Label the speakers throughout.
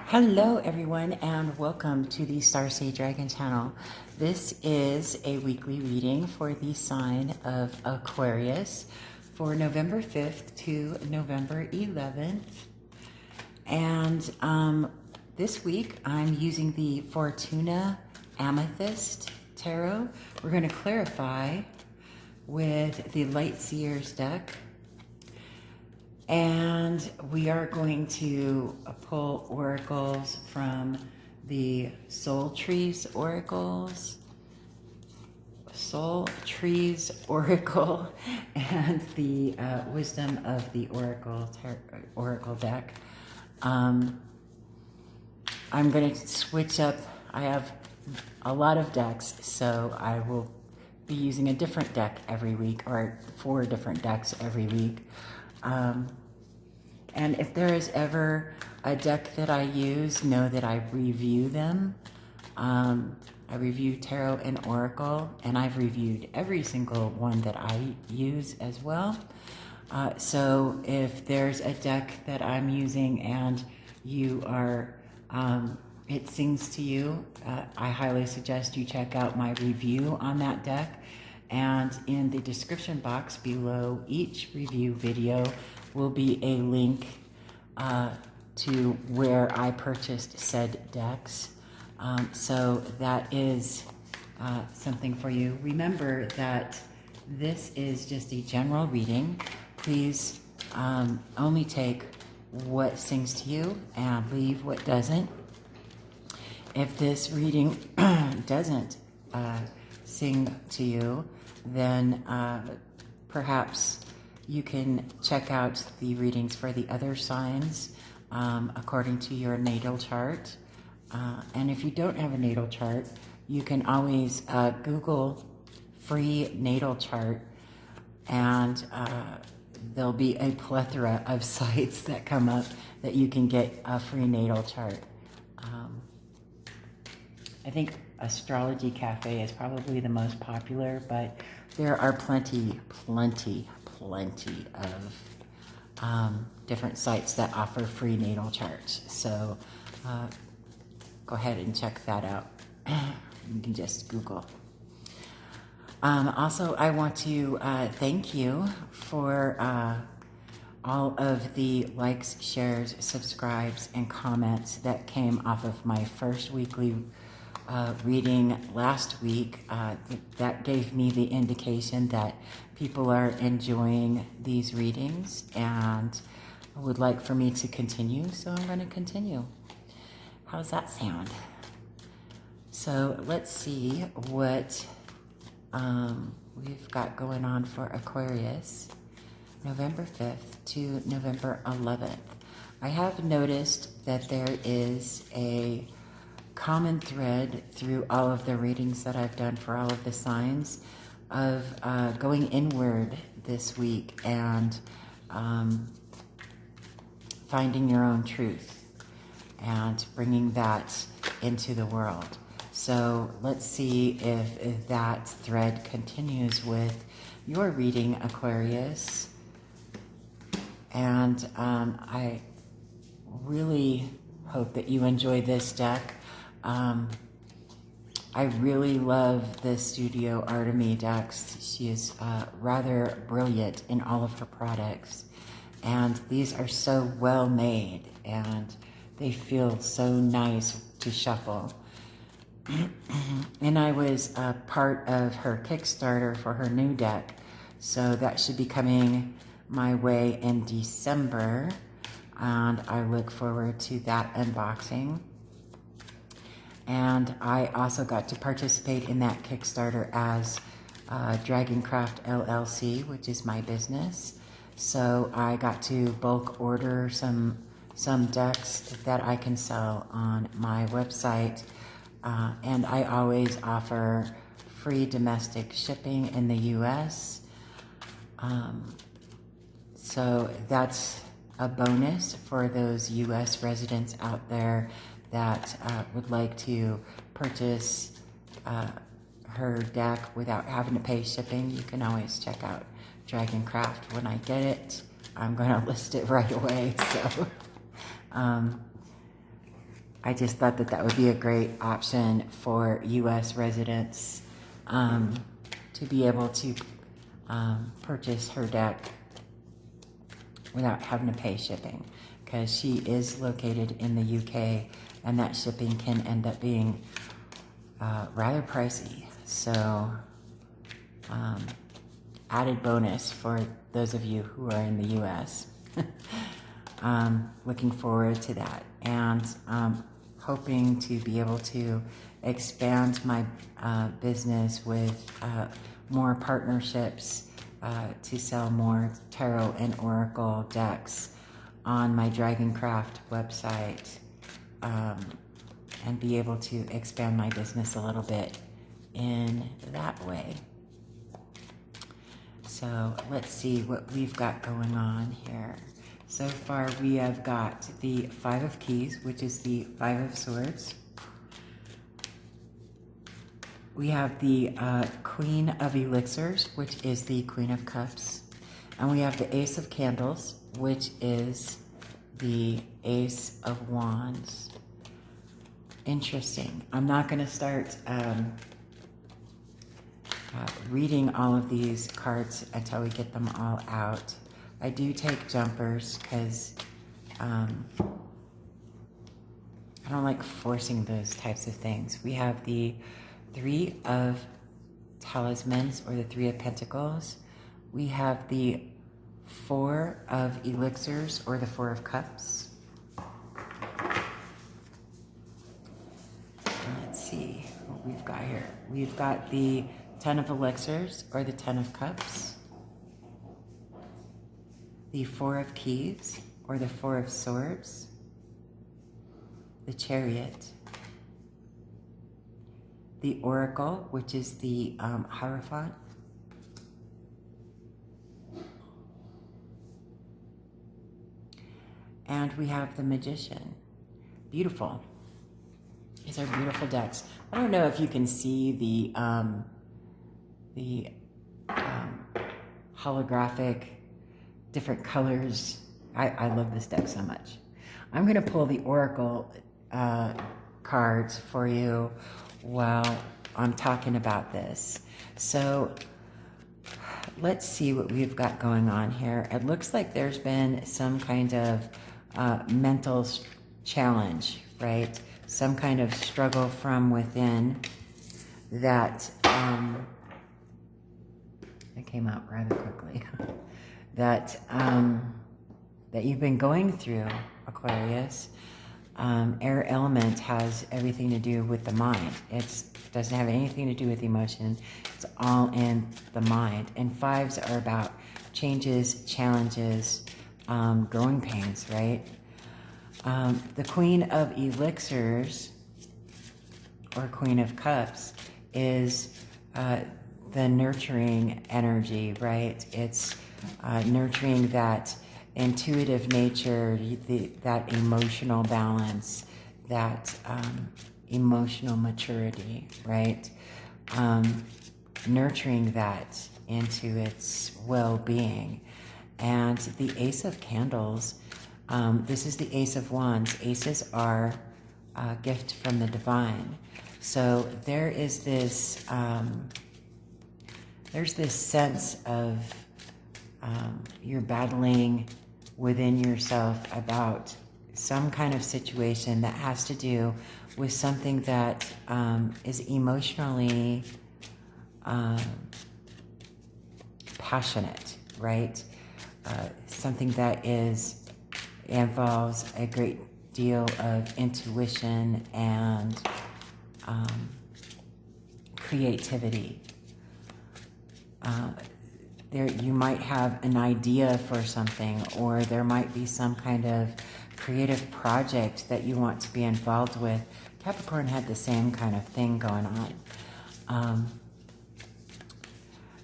Speaker 1: Hello everyone and welcome to the Starseed Dragon channel. This is a weekly reading for the sign of Aquarius for November 5th to November 11th. And this week I'm using the Fortuna Amethyst Tarot. We're going to clarify with the Light Seers deck. And we are going to pull oracles from the Soul Trees Oracles, Soul Trees Oracle, and the Wisdom of the Oracle deck. I'm going to switch up. I have a lot of decks, so I will be using a different deck every week, or 4 different decks every week. And if there is ever a deck that I use, know that I review them. I review Tarot and Oracle, and I've reviewed every single one that I use as well. So if there's a deck that I'm using and you are, it sings to you, I highly suggest you check out my review on that deck. And in the description box below each review video will be a link to where I purchased said decks. So that is something for you. Remember that this is just a general reading. Please only take what sings to you and leave what doesn't. If this reading doesn't sing to you, then perhaps you can check out the readings for the other signs according to your natal chart. And if you don't have a natal chart, you can always Google free natal chart, and there'll be a plethora of sites that come up that you can get a free natal chart. I think Astrology Cafe is probably the most popular, but there are plenty of different sites that offer free natal charts. So go ahead and check that out. You can just Google. Also, I want to thank you for all of the likes, shares, subscribes, and comments that came off of my first weekly reading last week. That gave me the indication that people are enjoying these readings and would like for me to continue, so I'm going to continue. How's that sound? So let's see what we've got going on for Aquarius, November 5th to November 11th. I have noticed that there is a common thread through all of the readings that I've done for all of the signs of going inward this week and finding your own truth and bringing that into the world. So let's see if that thread continues with your reading, Aquarius. And I really hope that you enjoy this deck. I really love the Studio Artemy decks. She is rather brilliant in all of her products. And these are so well made and they feel so nice to shuffle. And I was part of her Kickstarter for her new deck. So that should be coming my way in December. And I look forward to that unboxing. And I also got to participate in that Kickstarter as Dragoncraft LLC, which is my business. So I got to bulk order some decks that I can sell on my website. And I always offer free domestic shipping in the US. So that's a bonus for those US residents out there that would like to purchase her deck without having to pay shipping. You can always check out Dragoncraft. When I get it, I'm going to list it right away. So I just thought that that would be a great option for U.S. residents to be able to purchase her deck without having to pay shipping, because she is located in the UK and that shipping can end up being rather pricey. So added bonus for those of you who are in the US. Looking forward to that, and hoping to be able to expand my business with more partnerships to sell more tarot and oracle decks on my Dragoncraft website, and be able to expand my business a little bit in that way. So let's see what we've got going on here. So far we have got the Five of Keys, which is the Five of Swords. We have the Queen of Elixirs, which is the Queen of Cups. And we have the Ace of Candles, which is the Ace of Wands. Interesting. I'm not going to start reading all of these cards until we get them all out. I do take jumpers because I don't like forcing those types of things. We have the Three of Talismans, or the Three of Pentacles. We have the Four of Elixirs, or the Four of Cups. Let's see what we've got here. We've got the Ten of Elixirs, or the Ten of Cups. The Four of Keys, or the Four of Swords. The Chariot. The Oracle, which is the Hierophant. And we have the Magician. Beautiful. These are beautiful decks. I don't know if you can see the holographic different colors. I love this deck so much. I'm going to pull the Oracle cards for you while I'm talking about this. So let's see what we've got going on here. It looks like there's been some kind of mental challenge, right? Some kind of struggle from within that it came out rather quickly. that you've been going through, Aquarius. Air element has everything to do with the mind. It doesn't have anything to do with emotion. It's all in the mind. And fives are about changes, challenges, growing pains, right? The Queen of Elixirs, or Queen of Cups, is the nurturing energy, right? It's nurturing that intuitive nature, that emotional balance, that emotional maturity, right? Nurturing that into its well-being. And the Ace of Candles, this is the Ace of Wands. Aces are a gift from the divine. So there is this, there's this sense of you're battling within yourself about some kind of situation that has to do with something that is emotionally passionate, right? Something that involves a great deal of intuition and creativity. You might have an idea for something, or there might be some kind of creative project that you want to be involved with. Capricorn had the same kind of thing going on.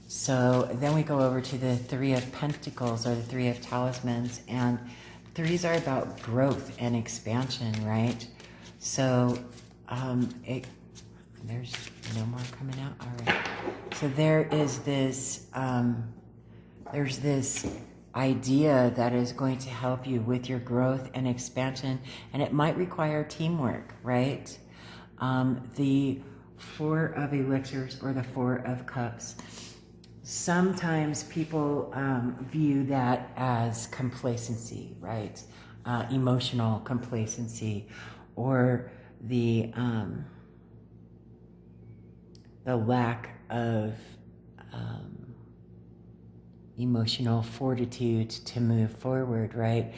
Speaker 1: So then we go over to the Three of Pentacles, or the Three of Talismans, and threes are about growth and expansion, right? So there's no more coming out. All right. So there is this, there's this idea that is going to help you with your growth and expansion, and it might require teamwork, right? The Four of Elixirs or the Four of Cups. Sometimes people view that as complacency, right? Emotional complacency, or the lack of emotional fortitude to move forward, right?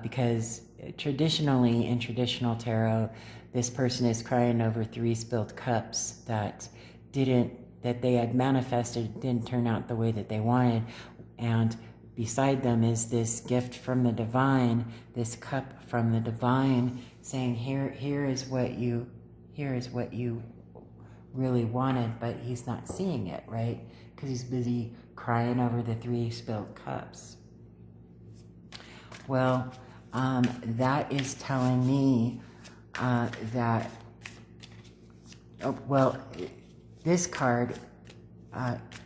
Speaker 1: Because traditionally, in traditional tarot, this person is crying over 3 spilled cups that they had manifested, didn't turn out the way that they wanted. And beside them is this gift from the divine, this cup from the divine, saying, here is what you really wanted, but he's not seeing it, right? Because he's busy crying over the 3 spilled cups. Well, that is telling me this card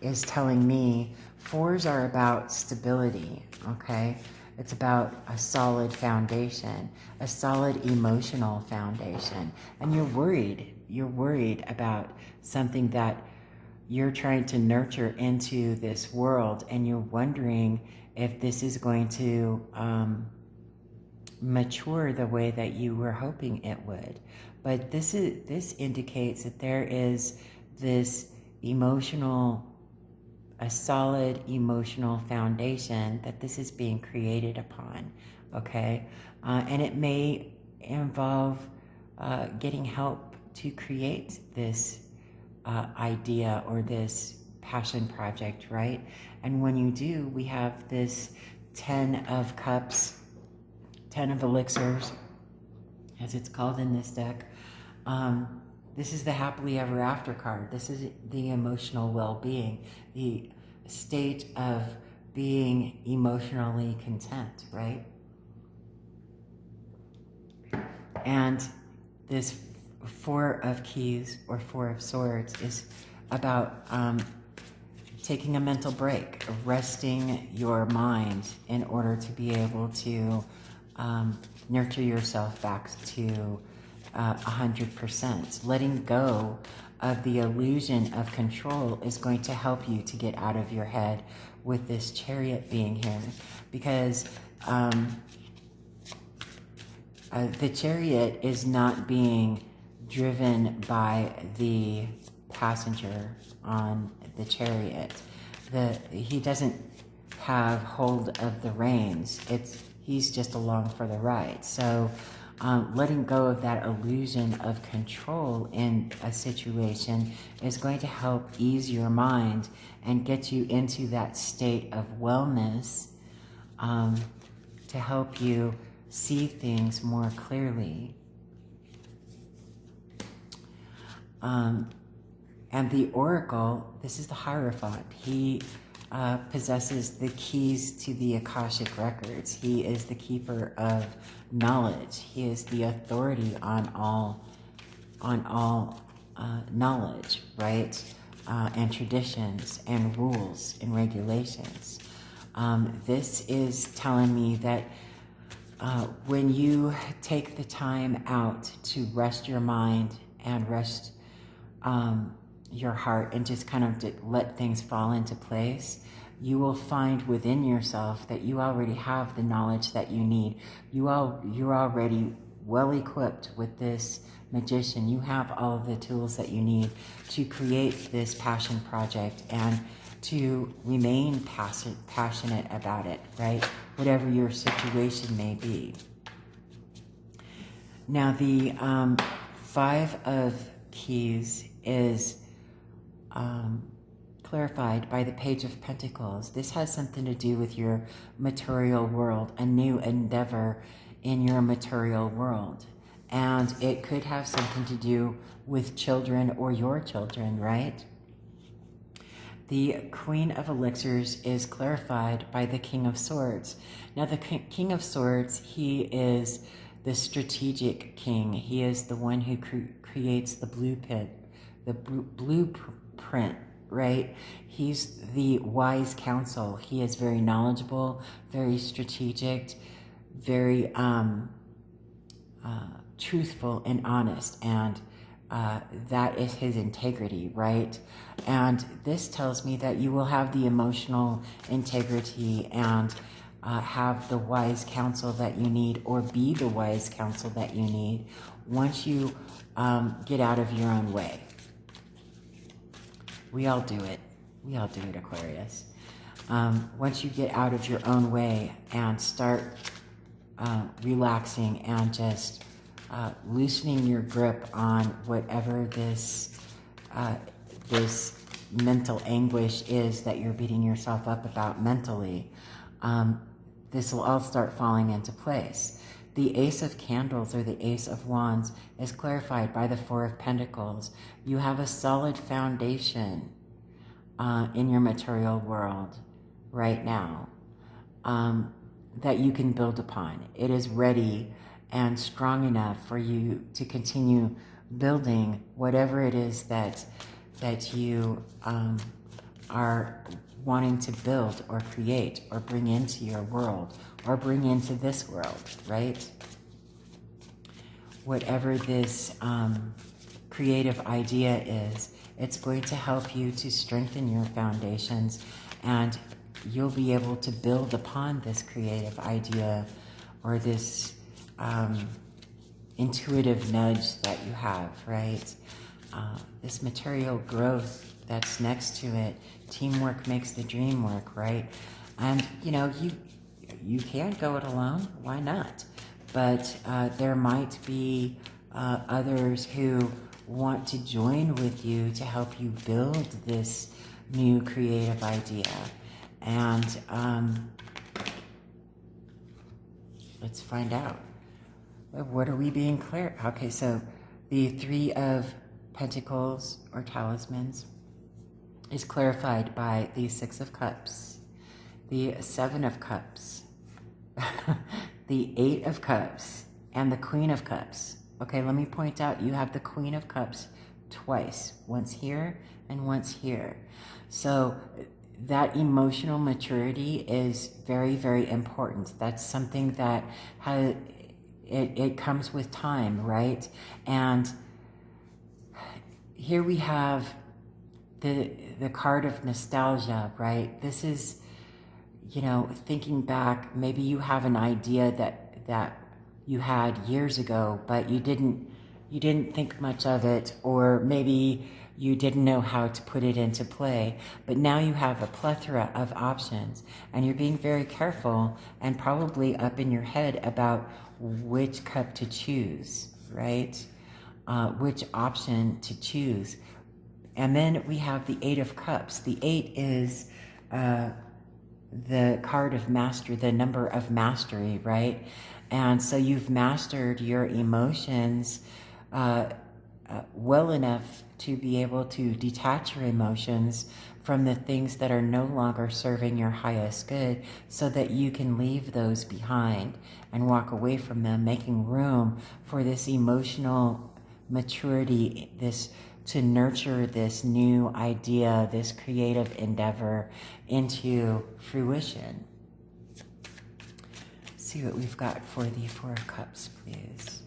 Speaker 1: is telling me 4s are about stability, okay? It's about a solid foundation, a solid emotional foundation. And you're worried about something that you're trying to nurture into this world, and you're wondering if this is going to mature the way that you were hoping it would. But this indicates that there is this a solid emotional foundation that this is being created upon, okay? And it may involve getting help to create this idea or this passion project, right? And when you do, we have this 10 of Cups, 10 of Elixirs, as it's called in this deck. This is the happily ever after card. This is the emotional well-being, the state of being emotionally content, right? And this 4 of Keys or 4 of Swords is about taking a mental break, resting your mind in order to be able to nurture yourself back to 100%. Letting go of the illusion of control is going to help you to get out of your head with this Chariot being here, because the Chariot is not being driven by the passenger on the Chariot. He doesn't have hold of the reins. He's just along for the ride. So letting go of that illusion of control in a situation is going to help ease your mind and get you into that state of wellness, to help you see things more clearly. And the Oracle, this is the Hierophant. He possesses the keys to the Akashic Records. He is the keeper of knowledge. He is the authority on all knowledge, right? And traditions and rules and regulations. This is telling me that when you take the time out to rest your mind and rest your heart and just kind of let things fall into place, you will find within yourself that you already have the knowledge that you need. You're already well equipped with this Magician. You have all of the tools that you need to create this passion project and to remain passionate about it, right? Whatever your situation may be. Now, the 5 of Keys is clarified by the Page of Pentacles. This has something to do with your material world, a new endeavor in your material world. And it could have something to do with children or your children, right? The Queen of Elixirs is clarified by the King of Swords. Now, the King of Swords, he is the strategic king. He is the one who creates the blueprint, right? He's the wise counsel. He is very knowledgeable, very strategic, very truthful and honest, and that is his integrity, right? And this tells me that you will have the emotional integrity and have the wise counsel that you need, or be the wise counsel that you need once you get out of your own way. We all do it. We all do it, Aquarius. Once you get out of your own way and start relaxing and just loosening your grip on whatever this mental anguish is that you're beating yourself up about mentally, this will all start falling into place. The Ace of Candles, or the Ace of Wands, is clarified by the Four of Pentacles. You have a solid foundation in your material world right now that you can build upon. It is ready and strong enough for you to continue building whatever it is that you are wanting to build or create or bring into your world or bring into this world, right? Whatever this creative idea is, it's going to help you to strengthen your foundations, and you'll be able to build upon this creative idea or this intuitive nudge that you have, right? This material growth that's next to it. Teamwork makes the dream work, right? And you can't go it alone. Why not? But there might be others who want to join with you to help you build this new creative idea. And let's find out. What are we being clear? Okay, so the Three of Pentacles, or talismans, is clarified by the Six of Cups, the Seven of Cups, the Eight of Cups, and the Queen of Cups. Okay, let me point out, you have the Queen of Cups twice, once here and once here. So that emotional maturity is very, very important. That's something that it comes with time, right? And here we have the card of nostalgia, right? This is, thinking back, maybe you have an idea that you had years ago, but you didn't think much of it, or maybe you didn't know how to put it into play, but now you have a plethora of options, and you're being very careful and probably up in your head about which cup to choose, right? Which option to choose. And then we have the Eight of Cups. The Eight is the card of mastery, the number of mastery, right? And so you've mastered your emotions well enough to be able to detach your emotions from the things that are no longer serving your highest good, so that you can leave those behind and walk away from them, making room for this emotional maturity, to nurture this new idea, this creative endeavor into fruition. Let's see what we've got for the Four of Cups, please.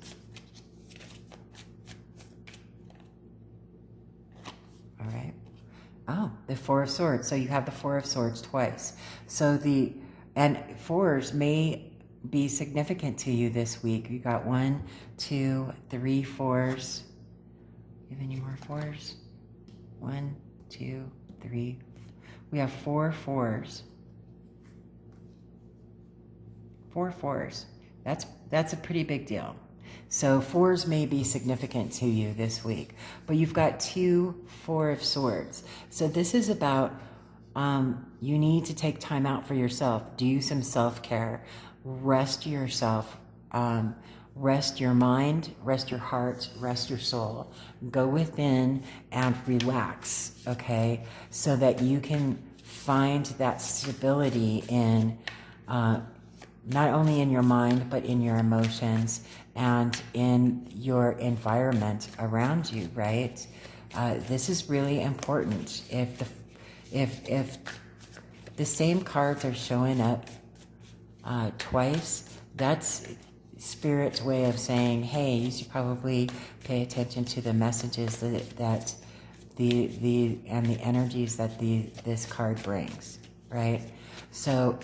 Speaker 1: All right. Oh, the Four of Swords. So you have the Four of Swords twice. So and fours may be significant to you this week. You got 1, 2, 3 fours. You have any more fours? 1, 2, 3. We have 4 fours. 4 fours. That's a pretty big deal. So fours may be significant to you this week, but you've got 2 Four of Swords. So this is about you need to take time out for yourself. Do some self-care. Rest yourself. Rest your mind, rest your heart, rest your soul. Go within and relax, okay? So that you can find that stability in not only in your mind, but in your emotions and in your environment around you, right? This is really important. If If the same cards are showing up twice, that's Spirit's way of saying, hey, you should probably pay attention to the messages that the energies that this card brings, right? So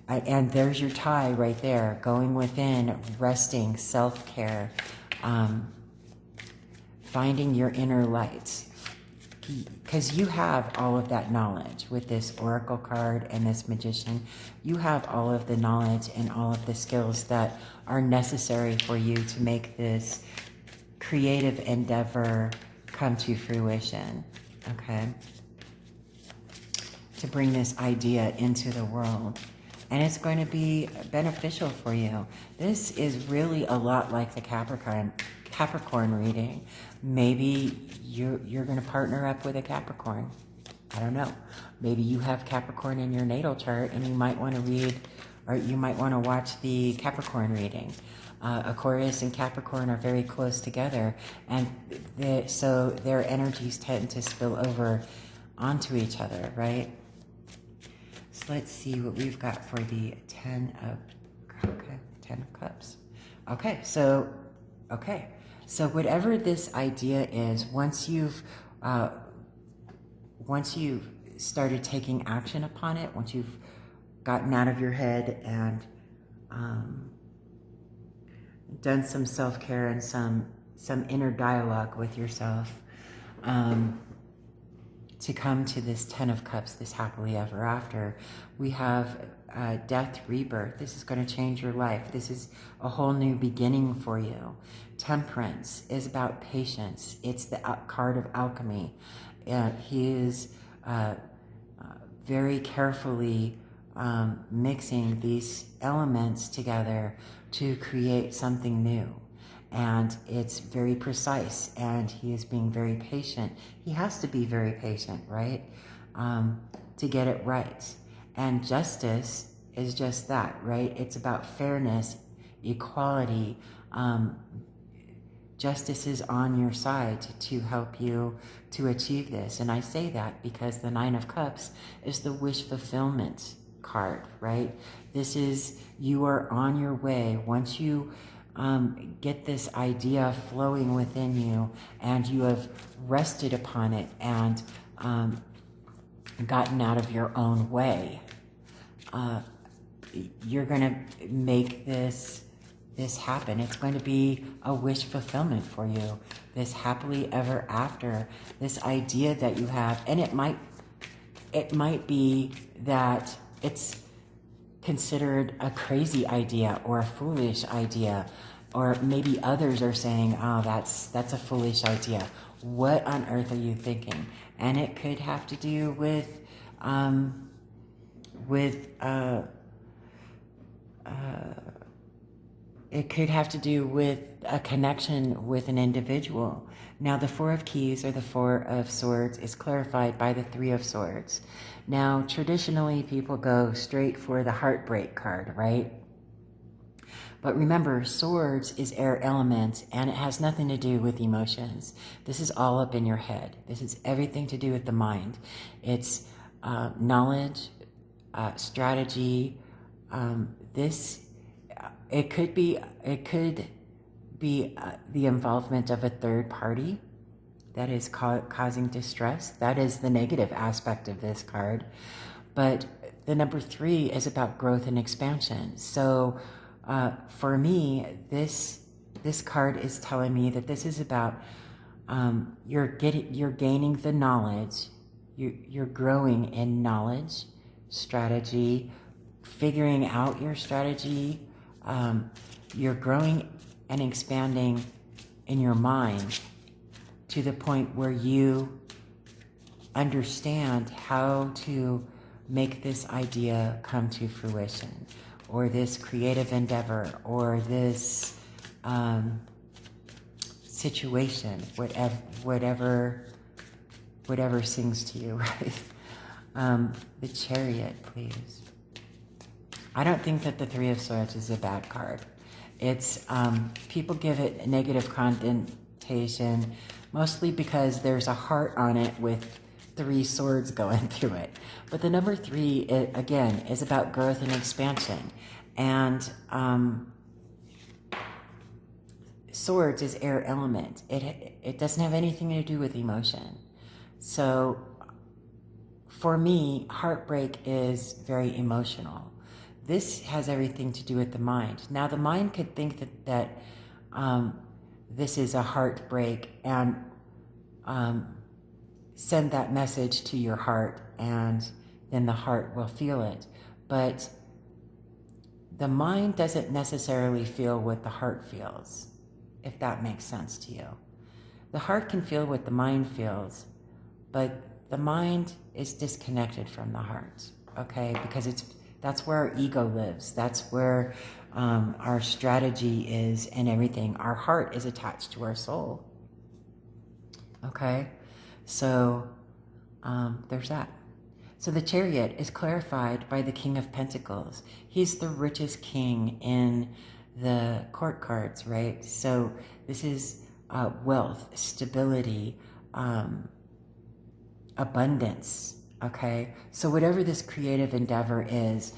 Speaker 1: and there's your tie right there, going within, resting, self-care, finding your inner light. Because you have all of that knowledge with this Oracle card and this Magician. You have all of the knowledge and all of the skills that are necessary for you to make this creative endeavor come to fruition, okay? To bring this idea into the world. And it's going to be beneficial for you. This is really a lot like the Capricorn reading. Maybe you're going to partner up with a Capricorn. I don't know. Maybe you have Capricorn in your natal chart and you might want to read, or you might want to watch the Capricorn reading. Aquarius and Capricorn are very close together, and so their energies tend to spill over onto each other, right? So let's see what we've got for the Ten of Cups. Okay, so whatever this idea is, once you've started taking action upon it, once you've gotten out of your head and done some self-care and some inner dialogue with yourself, to come to this Ten of Cups, this happily ever after, we have death, rebirth. This is going to change your life. This is a whole new beginning for you. Temperance is about patience. It's the card of alchemy. He is very carefully mixing these elements together to create something new. And it's very precise, and he is being very patient. He has to be very patient, right? To get it right. And justice is just that, right? It's about fairness, equality. Justice is on your side to help you to achieve this. And I say that because the Nine of Cups is the wish fulfillment card, right? This is, you are on your way. Once you get this idea flowing within you and you have rested upon it and gotten out of your own way, you're going to make this happen. It's going to be a wish fulfillment for you, this happily ever after, this idea that you have. And it might be that it's considered a crazy idea or a foolish idea, or maybe others are saying, oh, that's a foolish idea. What on earth are you thinking? And it could have to do with it could have to do with a connection with an individual. Now, the Four of Keys or the Four of Swords is clarified by the Three of Swords. Now, traditionally, people go straight for the heartbreak card, right? But remember, swords is air element, and it has nothing to do with emotions. This is all up in your head. This is everything to do with the mind. It's knowledge, strategy. It could be the involvement of a third party that is causing distress. That is the negative aspect of this card. But the number 3 is about growth and expansion. So for me, this card is telling me that this is about you're gaining the knowledge, you're growing in knowledge, strategy, figuring out your strategy. You're growing and expanding in your mind to the point where you understand how to make this idea come to fruition, or this creative endeavor, or this situation, whatever sings to you, right? The Chariot, please. I don't think that the Three of Swords is a bad card. It's people give it a negative connotation, mostly because there's a heart on it with 3 swords going through it. But the number 3, again, is about growth and expansion. And swords is air element. It doesn't have anything to do with emotion. So for me, heartbreak is very emotional. This has everything to do with the mind. Now, the mind could think that this is a heartbreak and send that message to your heart, and then the heart will feel it. But the mind doesn't necessarily feel what the heart feels, if that makes sense to you. The heart can feel what the mind feels, but the mind is disconnected from the heart, okay? Because that's where our ego lives. That's where our strategy is and everything. Our heart is attached to our soul, okay? So there's that. So the Chariot is clarified by the King of Pentacles. He's the richest king in the court cards, right? So this is wealth, stability, abundance, okay? So whatever this creative endeavor is,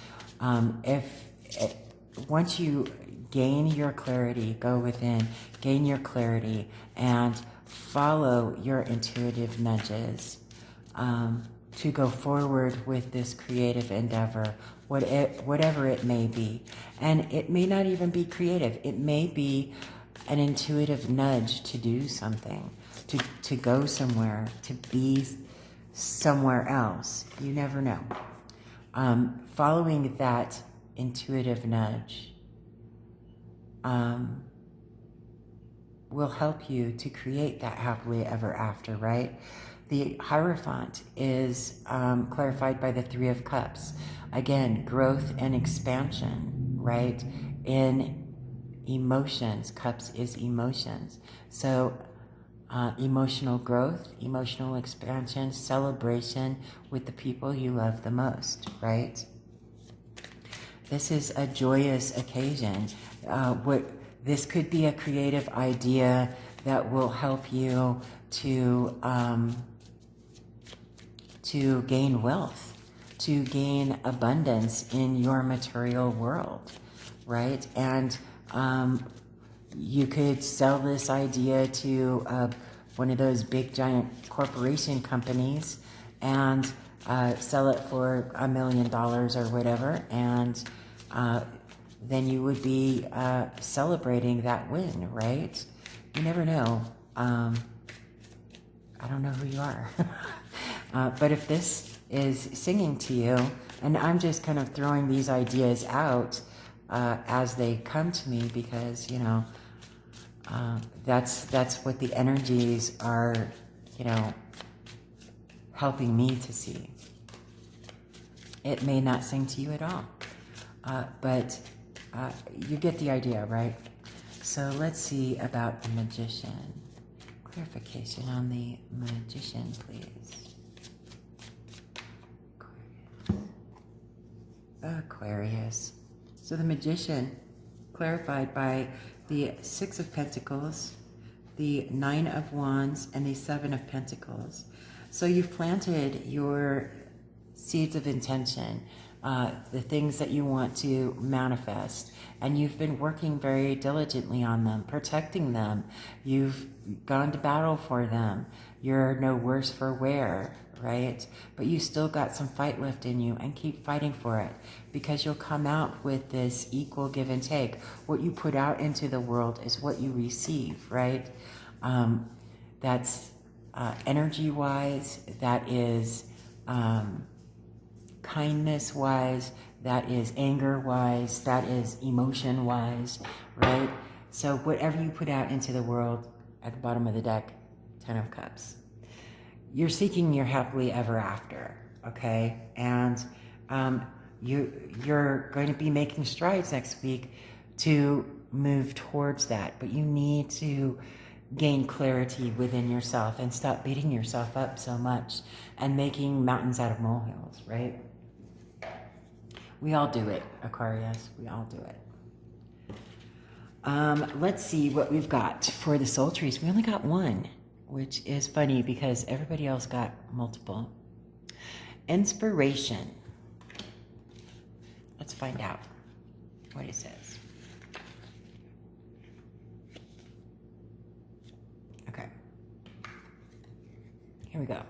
Speaker 1: once you gain your clarity, go within, gain your clarity, and follow your intuitive nudges to go forward with this creative endeavor, whatever it may be. And it may not even be creative. It may be an intuitive nudge to do something, to go somewhere, to be somewhere else. You never know. Following that intuitive nudge will help you to create that happily ever after, right? The Hierophant is clarified by the 3 of Cups. Again, growth and expansion, right? In emotions, Cups is emotions. So emotional growth, emotional expansion, celebration with the people you love the most, right? This is a joyous occasion. This could be a creative idea that will help you to gain wealth, to gain abundance in your material world, right? And you could sell this idea to one of those big giant corporation companies and sell it for $1 million or whatever, and then you would be celebrating that win, right? You never know. I don't know who you are. But if this is singing to you, and I'm just kind of throwing these ideas out as they come to me, because, you know, that's what the energies are, you know, helping me to see. It may not sing to you at all, but you get the idea, right? So let's see about the Magician. Clarification on the Magician, please. Aquarius. So the Magician, clarified by the 6 of Pentacles, the 9 of Wands, and the 7 of Pentacles. So you've planted your seeds of intention, the things that you want to manifest, and you've been working very diligently on them, protecting them. You've gone to battle for them. You're no worse for wear, right? But you still got some fight left in you, and keep fighting for it, because you'll come out with this equal give and take. What you put out into the world is what you receive, right? That's energy-wise, that is kindness-wise, that is anger-wise, that is emotion-wise, right? So whatever you put out into the world, at the bottom of the deck, 10 of Cups. You're seeking your happily ever after, okay? And you're going to be making strides next week to move towards that, but you need to gain clarity within yourself and stop beating yourself up so much and making mountains out of molehills, right? We all do it, Aquarius. We all do it. Let's see what we've got for the soul trees. We only got one. which is funny because everybody else got multiple. Inspiration. Let's find out what it says. Okay. Here we go.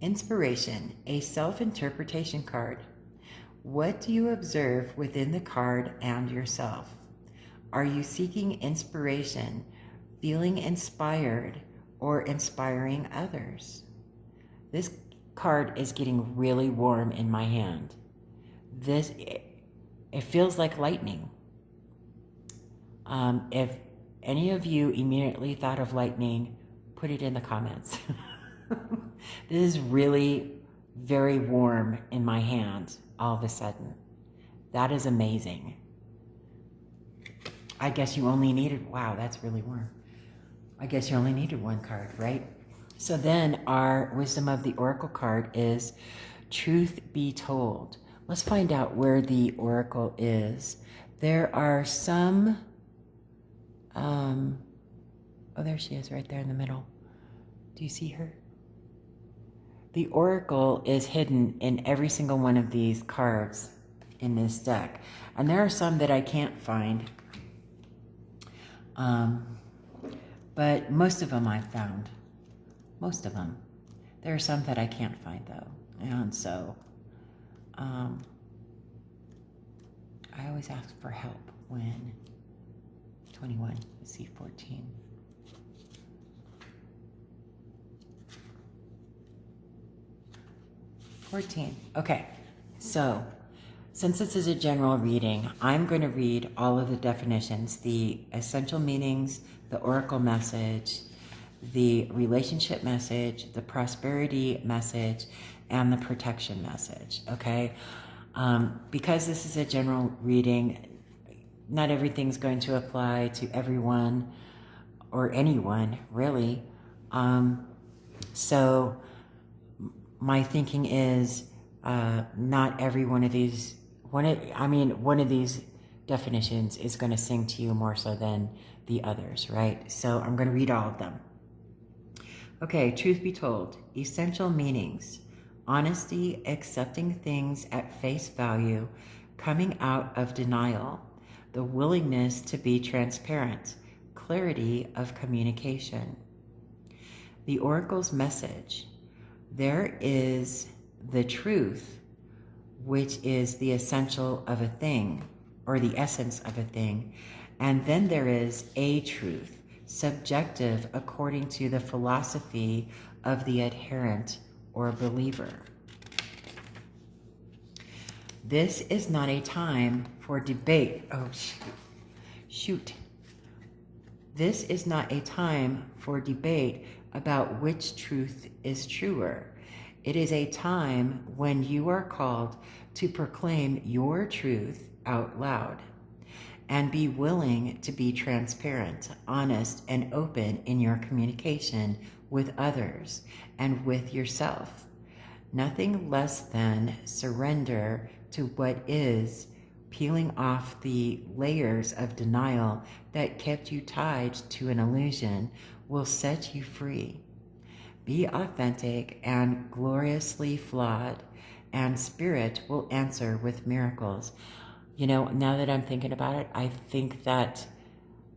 Speaker 1: Inspiration, a self-interpretation card. What do you observe within the card and yourself? Are you seeking inspiration, feeling inspired, or inspiring others? This card is getting really warm in my hand. It feels like lightning. If any of you immediately thought of lightning, put it in the comments. This is really very warm in my hand all of a sudden. That is amazing. I guess you only needed, wow, that's really warm. I guess you only needed one card, right? So then our Wisdom of the Oracle card is Truth Be Told. Let's find out where the Oracle is. There are some, oh, there she is right there in the middle. Do you see her? The Oracle is hidden in every single one of these cards in this deck. And there are some that I can't find. But most of them I've found. Most of them. There are some that I can't find though. And so, I always ask for help when 21, let's see, 14. Okay, so since this is a general reading, I'm going to read all of the definitions, the essential meanings, the oracle message, the relationship message, the prosperity message, and the protection message, okay? Because this is a general reading, not everything's going to apply to everyone or anyone, really. So my thinking is not every one of these, one of these definitions is going to sing to you more so than the others, right? So I'm going to read all of them. Okay, truth be told, essential meanings: honesty, accepting things at face value, coming out of denial, the willingness to be transparent, clarity of communication. The Oracle's message: there is the truth, which is the essential of a thing, or the essence of a thing, and then there is a truth, subjective according to the philosophy of the adherent or believer. This is not a time for debate. Oh, shoot. This is not a time for debate about which truth is truer. It is a time when you are called to proclaim your truth out loud and be willing to be transparent, honest, and open in your communication with others and with yourself. Nothing less than surrender to what is, peeling off the layers of denial that kept you tied to an illusion will set you free. Be authentic and gloriously flawed, and spirit will answer with miracles. You know, now that I'm thinking about it, I think that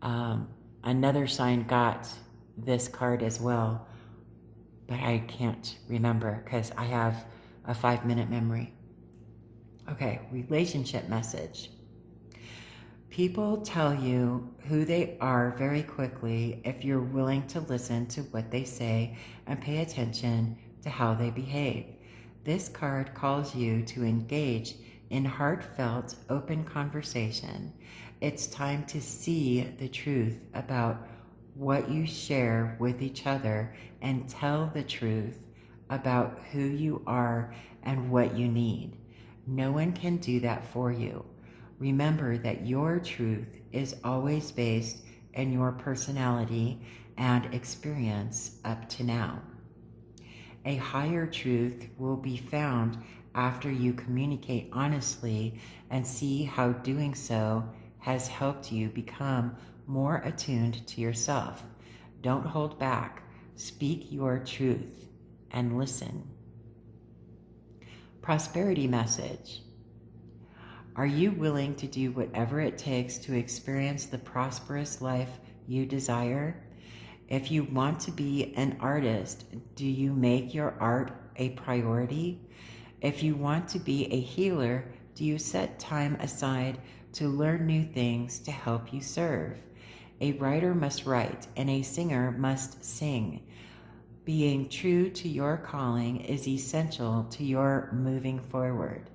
Speaker 1: another sign got this card as well, but I can't remember because I have a 5-minute memory. Okay, relationship message. People tell you who they are very quickly if you're willing to listen to what they say and pay attention to how they behave. This card calls you to engage in heartfelt, open conversation. It's time to see the truth about what you share with each other and tell the truth about who you are and what you need. No one can do that for you. Remember that your truth is always based in your personality and experience up to now. A higher truth will be found after you communicate honestly and see how doing so has helped you become more attuned to yourself. Don't hold back. Speak your truth and listen. Prosperity message. Are you willing to do whatever it takes to experience the prosperous life you desire? If you want to be an artist, do you make your art a priority? If you want to be a healer, do you set time aside to learn new things to help you serve? A writer must write and a singer must sing. Being true to your calling is essential to your moving forward.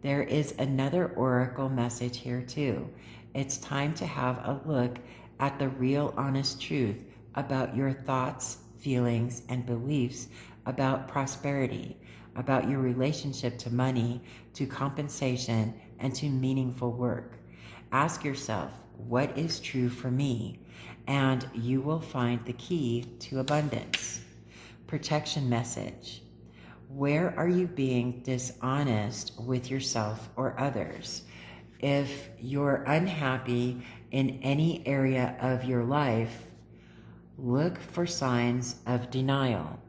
Speaker 1: There is another oracle message here too. It's time to have a look at the real honest truth about your thoughts, feelings, and beliefs about prosperity, about your relationship to money, to compensation, and to meaningful work. Ask yourself, what is true for me? And you will find the key to abundance. Protection message. Where are you being dishonest with yourself or others? If you're unhappy in any area of your life, look for signs of denial.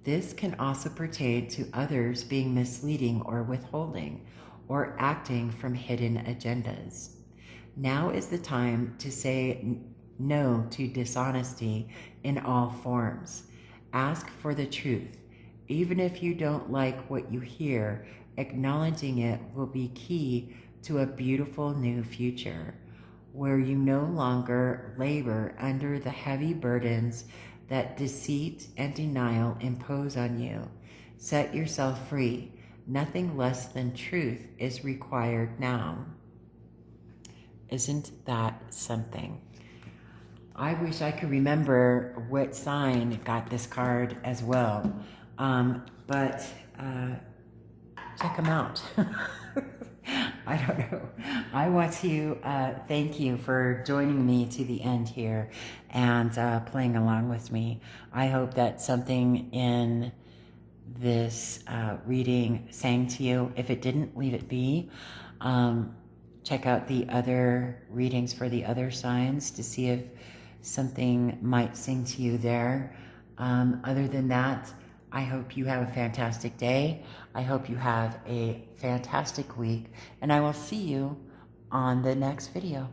Speaker 1: This can also pertain to others being misleading or withholding, or acting from hidden agendas. Now is the time to say no to dishonesty in all forms. Ask for the truth. Even if you don't like what you hear, acknowledging it will be key to a beautiful new future, where you no longer labor under the heavy burdens that deceit and denial impose on you. Set yourself free. Nothing less than truth is required now. Isn't that something? I wish I could remember what sign got this card as well, but check them out. I don't know. I want to thank you for joining me to the end here and playing along with me. I hope that something in this reading sang to you. If it didn't, leave it be. Check out the other readings for the other signs to see if something might sing to you there. Other than that, I hope you have a fantastic day. I hope you have a fantastic week, and I will see you on the next video.